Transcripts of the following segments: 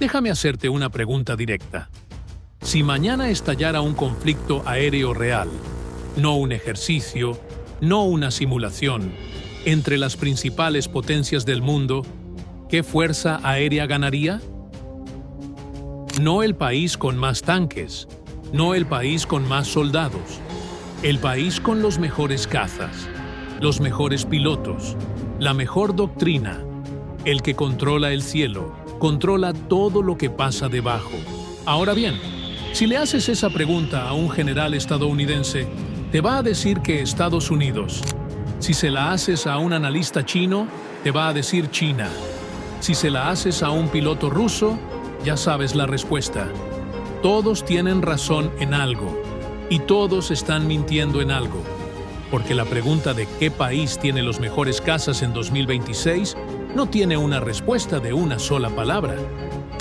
Déjame hacerte una pregunta directa. Si mañana estallara un conflicto aéreo real, no un ejercicio, no una simulación, entre las principales potencias del mundo, ¿qué fuerza aérea ganaría? No el país con más tanques, no el país con más soldados, el país con los mejores cazas, los mejores pilotos, la mejor doctrina, el que controla el cielo, controla todo lo que pasa debajo. Ahora bien, si le haces esa pregunta a un general estadounidense, te va a decir que Estados Unidos. Si se la haces a un analista chino, te va a decir China. Si se la haces a un piloto ruso, ya sabes la respuesta. Todos tienen razón en algo, y todos están mintiendo en algo. Porque la pregunta de qué país tiene los mejores cazas en 2026 no tiene una respuesta de una sola palabra.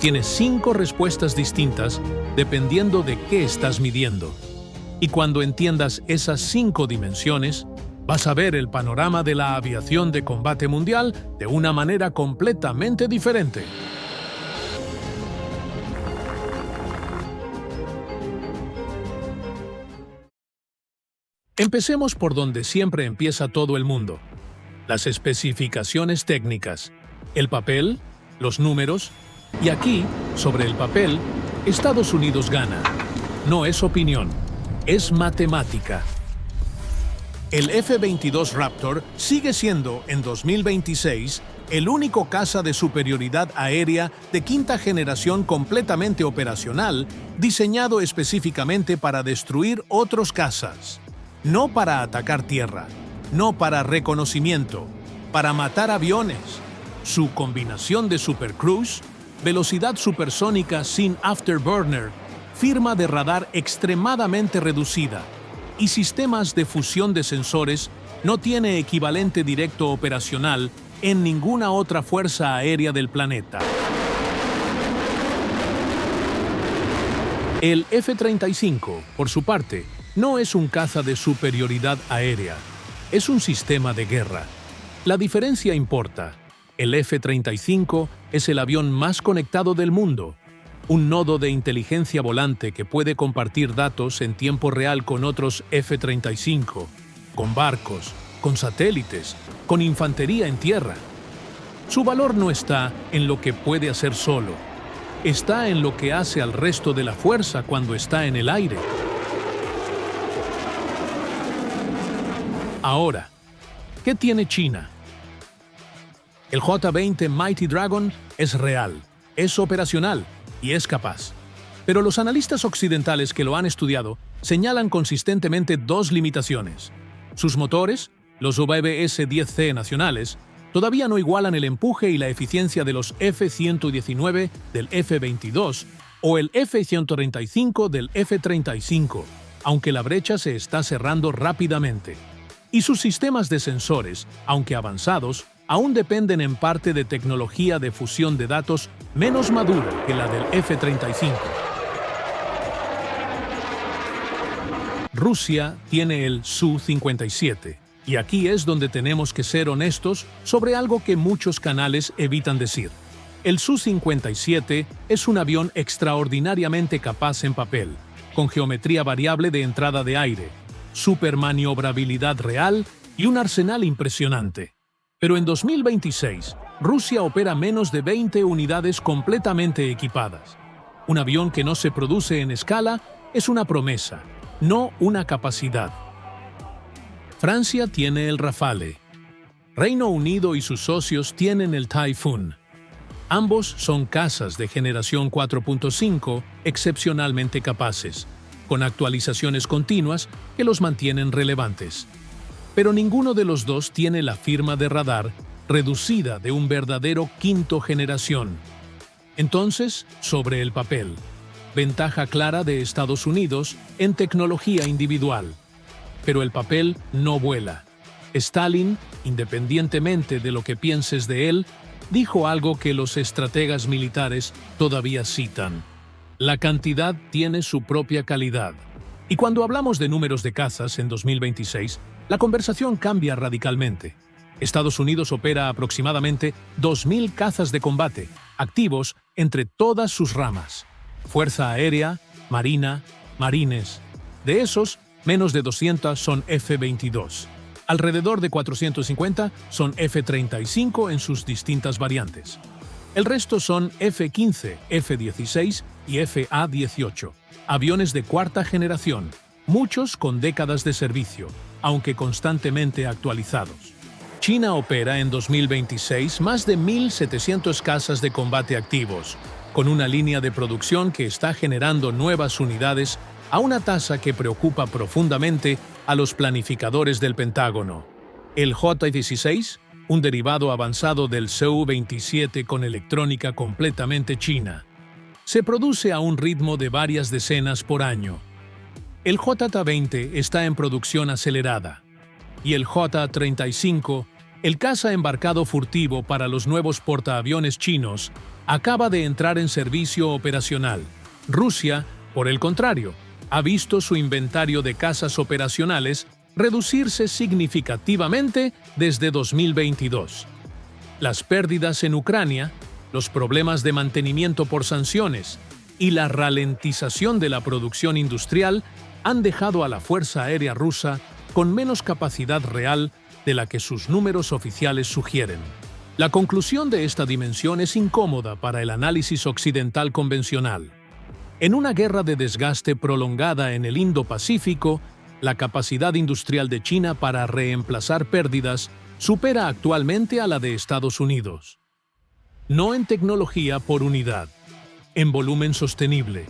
Tiene 5 respuestas distintas dependiendo de qué estás midiendo. Y cuando entiendas esas 5 dimensiones, vas a ver el panorama de la aviación de combate mundial de una manera completamente diferente. Empecemos por donde siempre empieza todo el mundo: las especificaciones técnicas, el papel, los números, y aquí, sobre el papel, Estados Unidos gana. No es opinión, es matemática. El F-22 Raptor sigue siendo, en 2026, el único caza de superioridad aérea de quinta generación completamente operacional, diseñado específicamente para destruir otros cazas. No para atacar tierra, no para reconocimiento, para matar aviones. Su combinación de supercruise, velocidad supersónica sin afterburner, firma de radar extremadamente reducida y sistemas de fusión de sensores no tiene equivalente directo operacional en ninguna otra fuerza aérea del planeta. El F-35, por su parte, no es un caza de superioridad aérea, es un sistema de guerra. La diferencia importa. El F-35 es el avión más conectado del mundo, un nodo de inteligencia volante que puede compartir datos en tiempo real con otros F-35, con barcos, con satélites, con infantería en tierra. Su valor no está en lo que puede hacer solo, está en lo que hace al resto de la fuerza cuando está en el aire. Ahora, ¿qué tiene China? El J-20 Mighty Dragon es real, es operacional y es capaz. Pero los analistas occidentales que lo han estudiado señalan consistentemente 2 limitaciones. Sus motores, los VBS-10C nacionales, todavía no igualan el empuje y la eficiencia de los F-119 del F-22 o el F-135 del F-35, aunque la brecha se está cerrando rápidamente. Y sus sistemas de sensores, aunque avanzados, aún dependen en parte de tecnología de fusión de datos menos madura que la del F-35. Rusia tiene el Su-57, y aquí es donde tenemos que ser honestos sobre algo que muchos canales evitan decir. El Su-57 es un avión extraordinariamente capaz en papel, con geometría variable de entrada de aire, supermaniobrabilidad real y un arsenal impresionante. Pero en 2026, Rusia opera menos de 20 unidades completamente equipadas. Un avión que no se produce en escala es una promesa, no una capacidad. Francia tiene el Rafale. Reino Unido y sus socios tienen el Typhoon. Ambos son cazas de generación 4.5 excepcionalmente capaces, con actualizaciones continuas que los mantienen relevantes. Pero ninguno de los dos tiene la firma de radar reducida de un verdadero quinto generación. Entonces, sobre el papel, ventaja clara de Estados Unidos en tecnología individual. Pero el papel no vuela. Stalin, independientemente de lo que pienses de él, dijo algo que los estrategas militares todavía citan: la cantidad tiene su propia calidad. Y cuando hablamos de números de cazas en 2026, la conversación cambia radicalmente. Estados Unidos opera aproximadamente 2.000 cazas de combate, activos entre todas sus ramas: Fuerza Aérea, Marina, Marines. De esos, menos de 200 son F-22. Alrededor de 450 son F-35 en sus distintas variantes. El resto son F-15, F-16 y F-A-18, aviones de cuarta generación, muchos con décadas de servicio, aunque constantemente actualizados. China opera en 2026 más de 1.700 casas de combate activos, con una línea de producción que está generando nuevas unidades a una tasa que preocupa profundamente a los planificadores del Pentágono. El J-16, un derivado avanzado del Su-27 con electrónica completamente china, se produce a un ritmo de varias decenas por año. El J-20 está en producción acelerada, y el J-35, el caza embarcado furtivo para los nuevos portaaviones chinos, acaba de entrar en servicio operacional. Rusia, por el contrario, ha visto su inventario de cazas operacionales reducirse significativamente desde 2022. Las pérdidas en Ucrania, los problemas de mantenimiento por sanciones y la ralentización de la producción industrial han dejado a la Fuerza Aérea rusa con menos capacidad real de la que sus números oficiales sugieren. La conclusión de esta dimensión es incómoda para el análisis occidental convencional. En una guerra de desgaste prolongada en el Indo-Pacífico, la capacidad industrial de China para reemplazar pérdidas supera actualmente a la de Estados Unidos. No en tecnología por unidad, en volumen sostenible.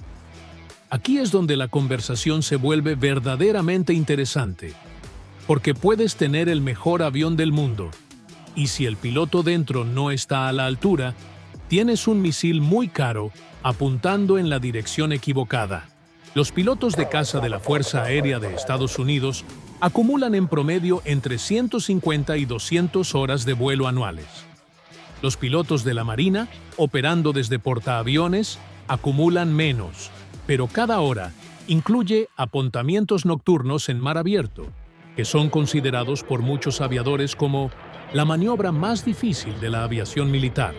Aquí es donde la conversación se vuelve verdaderamente interesante, porque puedes tener el mejor avión del mundo, y si el piloto dentro no está a la altura, tienes un misil muy caro apuntando en la dirección equivocada. Los pilotos de caza de la Fuerza Aérea de Estados Unidos acumulan en promedio entre 150 y 200 horas de vuelo anuales. Los pilotos de la Marina, operando desde portaaviones, acumulan menos, pero cada hora incluye apuntamientos nocturnos en mar abierto, que son considerados por muchos aviadores como la maniobra más difícil de la aviación militar.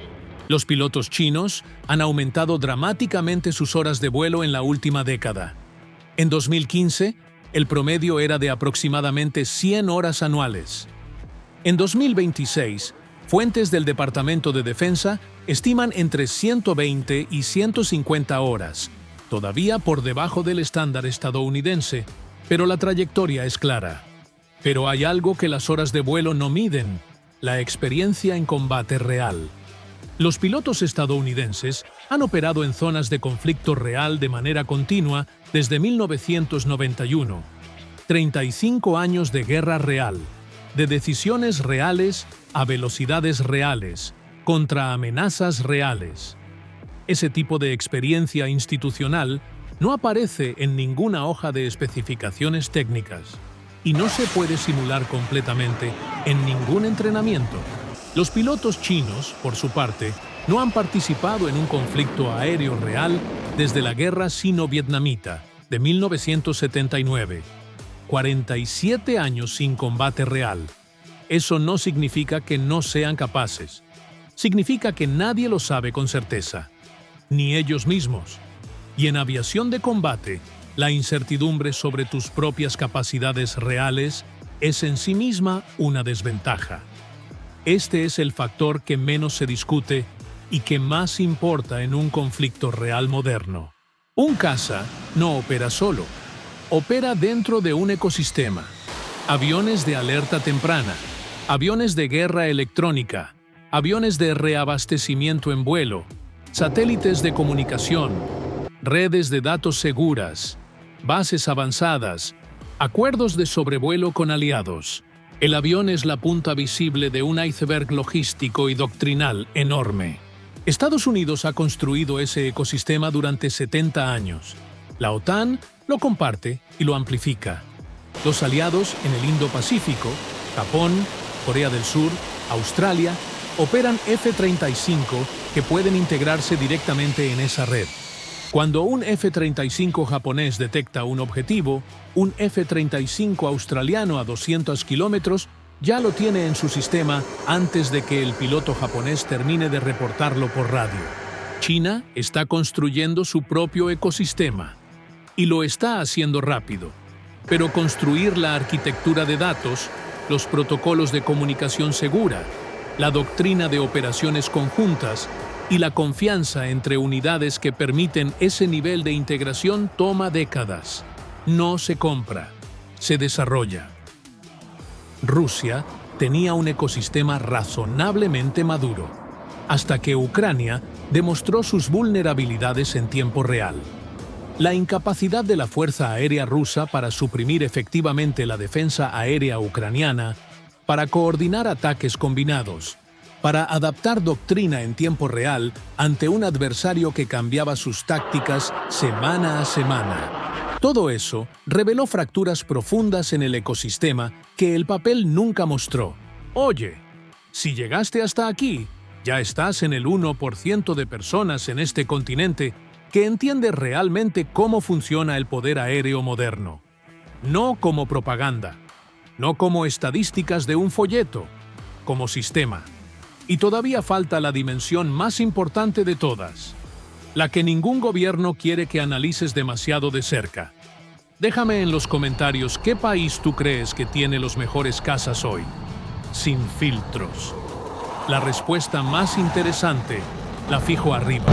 Los pilotos chinos han aumentado dramáticamente sus horas de vuelo en la última década. En 2015, el promedio era de aproximadamente 100 horas anuales. En 2026, fuentes del Departamento de Defensa estiman entre 120 y 150 horas, todavía por debajo del estándar estadounidense, pero la trayectoria es clara. Pero hay algo que las horas de vuelo no miden: la experiencia en combate real. Los pilotos estadounidenses han operado en zonas de conflicto real de manera continua desde 1991. 35 años de guerra real, de decisiones reales a velocidades reales, contra amenazas reales. Ese tipo de experiencia institucional no aparece en ninguna hoja de especificaciones técnicas y no se puede simular completamente en ningún entrenamiento. Los pilotos chinos, por su parte, no han participado en un conflicto aéreo real desde la guerra sino-vietnamita de 1979. 47 años sin combate real. Eso no significa que no sean capaces. Significa que nadie lo sabe con certeza, ni ellos mismos. Y en aviación de combate, la incertidumbre sobre tus propias capacidades reales es en sí misma una desventaja. Este es el factor que menos se discute y que más importa en un conflicto real moderno. Un caza no opera solo, opera dentro de un ecosistema. Aviones de alerta temprana, aviones de guerra electrónica, aviones de reabastecimiento en vuelo, satélites de comunicación, redes de datos seguras, bases avanzadas, acuerdos de sobrevuelo con aliados. El avión es la punta visible de un iceberg logístico y doctrinal enorme. Estados Unidos ha construido ese ecosistema durante 70 años. La OTAN lo comparte y lo amplifica. Los aliados en el Indo-Pacífico, Japón, Corea del Sur, Australia, operan F-35 que pueden integrarse directamente en esa red. Cuando un F-35 japonés detecta un objetivo, un F-35 australiano a 200 kilómetros ya lo tiene en su sistema antes de que el piloto japonés termine de reportarlo por radio. China está construyendo su propio ecosistema y lo está haciendo rápido. Pero construir la arquitectura de datos, los protocolos de comunicación segura, la doctrina de operaciones conjuntas y la confianza entre unidades que permiten ese nivel de integración toma décadas. No se compra, se desarrolla. Rusia tenía un ecosistema razonablemente maduro, hasta que Ucrania demostró sus vulnerabilidades en tiempo real. La incapacidad de la Fuerza Aérea Rusa para suprimir efectivamente la defensa aérea ucraniana, para coordinar ataques combinados, para adaptar doctrina en tiempo real ante un adversario que cambiaba sus tácticas semana a semana. Todo eso reveló fracturas profundas en el ecosistema que el papel nunca mostró. Oye, si llegaste hasta aquí, ya estás en el 1% de personas en este continente que entiende realmente cómo funciona el poder aéreo moderno. No como propaganda, no como estadísticas de un folleto, como sistema. Y todavía falta la dimensión más importante de todas, la que ningún gobierno quiere que analices demasiado de cerca. Déjame en los comentarios qué país tú crees que tiene los mejores cazas hoy, sin filtros. La respuesta más interesante la fijo arriba.